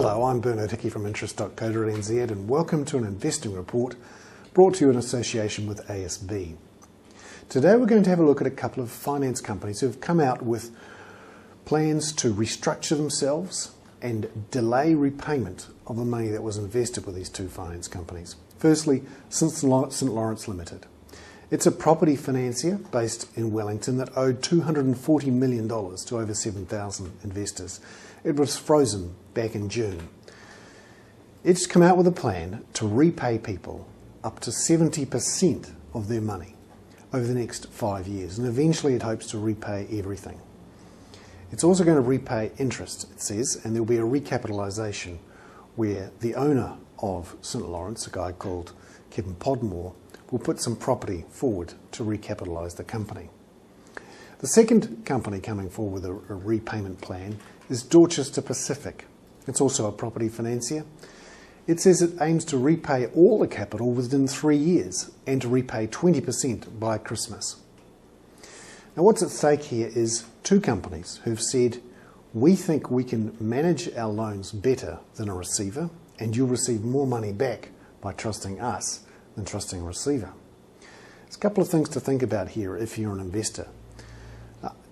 Hello, I'm Bernard Hickey from interest.co.nz and welcome to an investing report brought to you in association with ASB. Today we're going to have a look at a couple of finance companies who have come out with plans to restructure themselves and delay repayment of the money that was invested with these two finance companies. Firstly, St Laurence Limited. It's a property financier based in Wellington that owed $240 million to over 7,000 investors. It was frozen back in June. It's come out with a plan to repay people up to 70% of their money over the next 5 years, and eventually it hopes to repay everything. It's also going to repay interest, it says, and there'll be a recapitalisation where the owner of St Laurence, a guy called Kevin Podmore, will put some property forward to recapitalise the company. The second company coming forward with a repayment plan is Dorchester Pacific. It's also a property financier. It says it aims to repay all the capital within 3 years and to repay 20% by Christmas. Now what's at stake here is two companies who've said, we think we can manage our loans better than a receiver and you'll receive more money back by trusting us than trusting a receiver. There's a couple of things to think about here if you're an investor.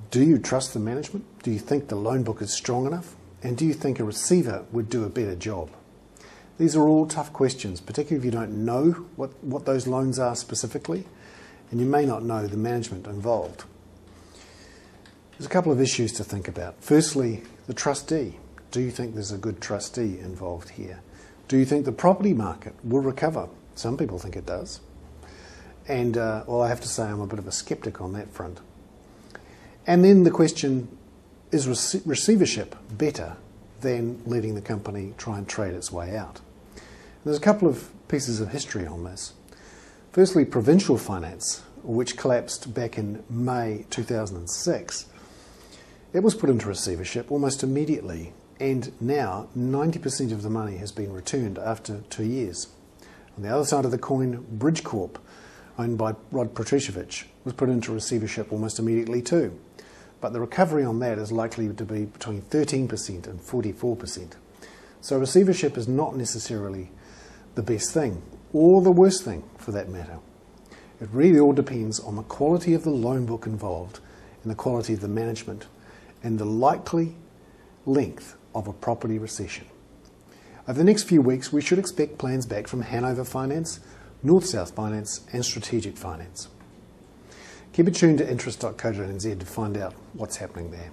Do you trust the management? Do you think the loan book is strong enough? And do you think a receiver would do a better job? These are all tough questions, particularly if you don't know what those loans are specifically, and you may not know the management involved. There's a couple of issues to think about. Firstly, the trustee. Do you think there's a good trustee involved here? Do you think the property market will recover? Some people think it does. And, well, I have to say I'm a bit of a skeptic on that front. And then the question, is receivership better than letting the company try and trade its way out? And there's a couple of pieces of history on this. Firstly, Provincial Finance, which collapsed back in May 2006, it was put into receivership almost immediately, and now 90% of the money has been returned after 2 years. On the other side of the coin, Bridgecorp, owned by Rod Petrusevich, was put into receivership almost immediately too. But the recovery on that is likely to be between 13% and 44%. So receivership is not necessarily the best thing, or the worst thing for that matter. It really all depends on the quality of the loan book involved and the quality of the management and the likely length of a property recession. Over the next few weeks, we should expect plans back from Hanover Finance, North-South Finance and Strategic Finance. Keep it tuned to interest.co.nz to find out what's happening there.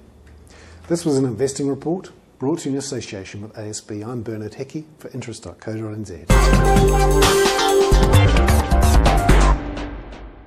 This was an investing report brought to you in association with ASB. I'm Bernard Hickey for interest.co.nz.